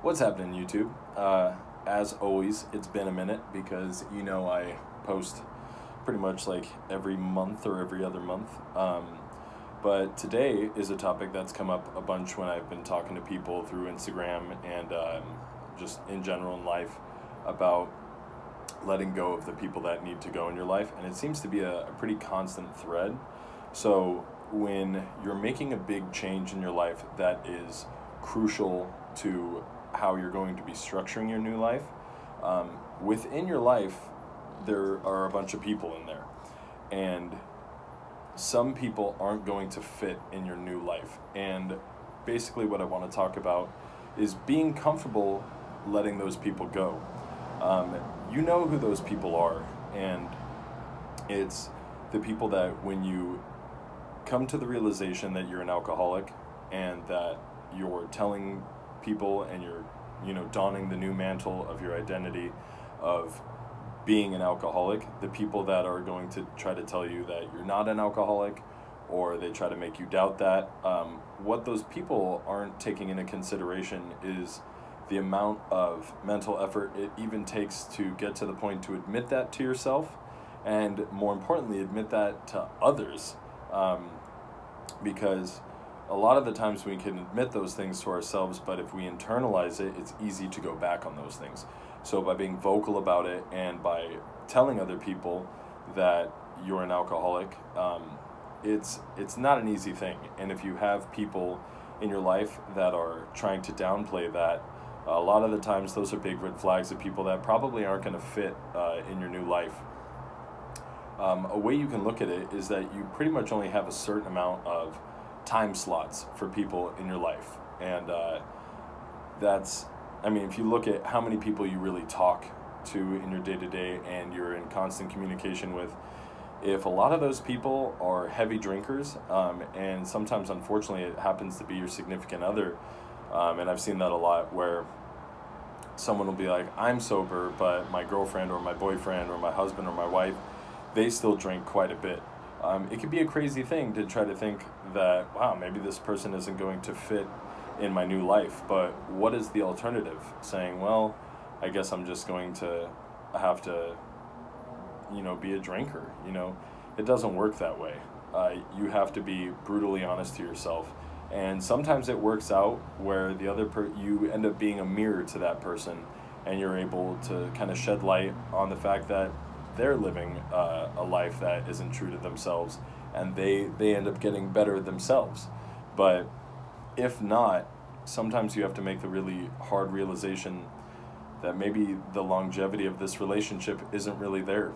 What's happening, YouTube? As always, it's been a minute because I post pretty much like every month or every other month. But today is a topic that's come up a bunch when I've been talking to people through Instagram and just in general in life about letting go of the people that need to go in your life. And it seems to be a pretty constant thread. So when you're making a big change in your life that is crucial to how you're going to be structuring your new life, within your life there are a bunch of people in there, and some people aren't going to fit in your new life. And basically what I want to talk about is being comfortable letting those people go. You know who those people are, and it's the people that when you come to the realization that you're an alcoholic and that you're telling people and you're donning the new mantle of your identity of being an alcoholic, the people that are going to try to tell you that you're not an alcoholic, or they try to make you doubt that, what those people aren't taking into consideration is the amount of mental effort it even takes to get to the point to admit that to yourself, and more importantly admit that to others, because a lot of the times we can admit those things to ourselves, but if we internalize it, it's easy to go back on those things. So by being vocal about it and by telling other people that you're an alcoholic, it's not an easy thing. And if you have people in your life that are trying to downplay that, a lot of the times those are big red flags of people that probably aren't going to fit in your new life. A way you can look at it is that you pretty much only have a certain amount of time slots for people in your life. And if you look at how many people you really talk to in your day-to-day and you're in constant communication with, if a lot of those people are heavy drinkers, and sometimes unfortunately it happens to be your significant other, and I've seen that a lot, where someone will be like, I'm sober, but my girlfriend or my boyfriend or my husband or my wife, they still drink quite a bit. It could be a crazy thing to try to think that, wow, maybe this person isn't going to fit in my new life. But what is the alternative? Saying, well, I guess I'm just going to have to, be a drinker. It doesn't work that way. You have to be brutally honest to yourself. And sometimes it works out where the other you end up being a mirror to that person, and you're able to kind of shed light on the fact that they're living a life that isn't true to themselves, and they end up getting better themselves. But if not, sometimes you have to make the really hard realization that maybe the longevity of this relationship isn't really there.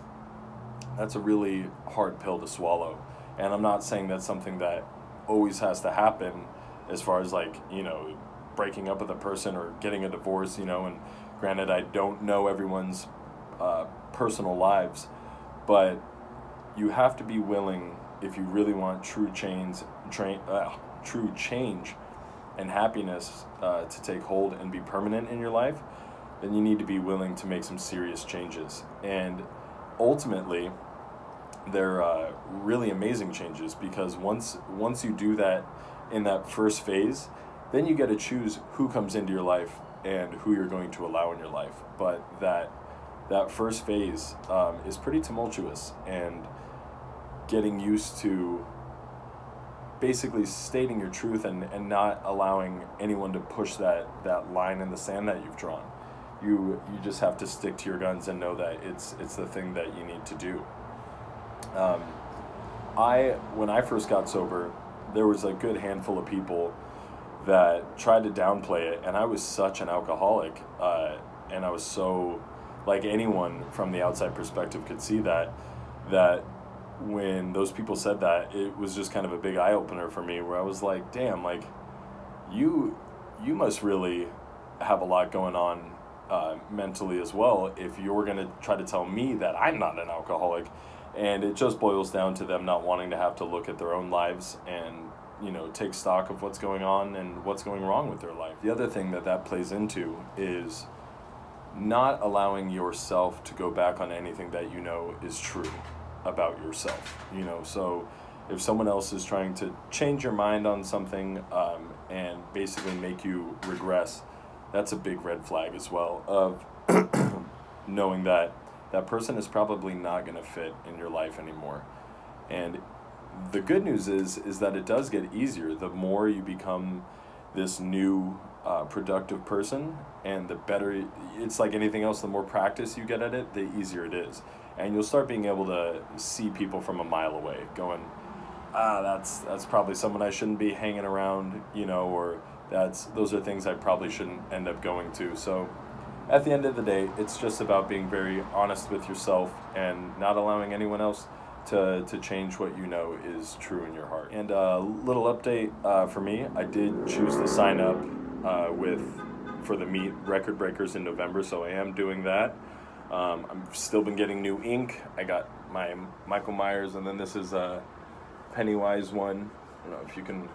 That's a really hard pill to swallow. And I'm not saying that's something that always has to happen as far as breaking up with a person or getting a divorce, and granted, I don't know everyone's personal lives, but you have to be willing, if you really want true change and happiness to take hold and be permanent in your life, then you need to be willing to make some serious changes. And ultimately, they're really amazing changes, because once you do that in that first phase, then you get to choose who comes into your life and who you're going to allow in your life. But that first phase is pretty tumultuous, and getting used to basically stating your truth and not allowing anyone to push that line in the sand that you've drawn. You just have to stick to your guns and know that it's the thing that you need to do. When I first got sober, there was a good handful of people that tried to downplay it, and I was such an alcoholic, and I was so, like, anyone from the outside perspective could see that when those people said that, it was just kind of a big eye-opener for me, where I was like, damn, like, you must really have a lot going on mentally as well, if you're going to try to tell me that I'm not an alcoholic. And it just boils down to them not wanting to have to look at their own lives and take stock of what's going on and what's going wrong with their life. The other thing that plays into is not allowing yourself to go back on anything that is true about yourself. So if someone else is trying to change your mind on something and basically make you regress, that's a big red flag as well, of knowing that that person is probably not going to fit in your life anymore. And the good news is that it does get easier the more you become this new productive person, and the better it's like anything else. The more practice you get at it, the easier it is, and you'll start being able to see people from a mile away, going, that's probably someone I shouldn't be hanging around, or those are things I probably shouldn't end up going to. So at the end of the day, it's just about being very honest with yourself and not allowing anyone else to change what you know is true in your heart. And a little update for me, I did choose to sign up for the Meet Record Breakers in November, so I am doing that. I've still been getting new ink. I got my Michael Myers, and then this is a Pennywise one. I don't know if you can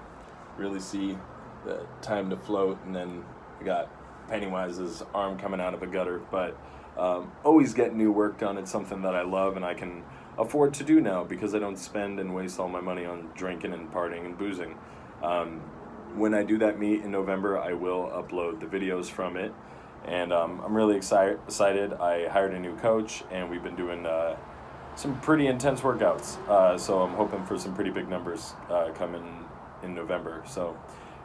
really see the Time to Float, and then I got Pennywise's arm coming out of a gutter. But always get new work done. It's something that I love and I can afford to do now because I don't spend and waste all my money on drinking and partying and boozing. When I do that meet in November, I will upload the videos from it, and I'm really excited. I hired a new coach, and we've been doing some pretty intense workouts, so I'm hoping for some pretty big numbers coming in November. So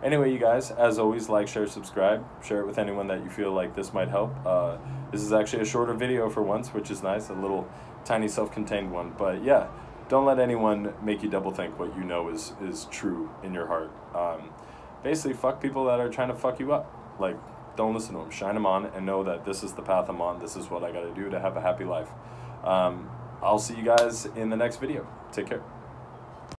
anyway, you guys, as always, like, share, subscribe, share it with anyone that you feel like this might help. This is actually a shorter video for once, which is nice, a little tiny self-contained one. But yeah, don't let anyone make you double think what you know is true in your heart. Basically, fuck people that are trying to fuck you up. Like, don't listen to them. Shine them on and know that this is the path I'm on. This is what I got to do to have a happy life. I'll see you guys in the next video. Take care.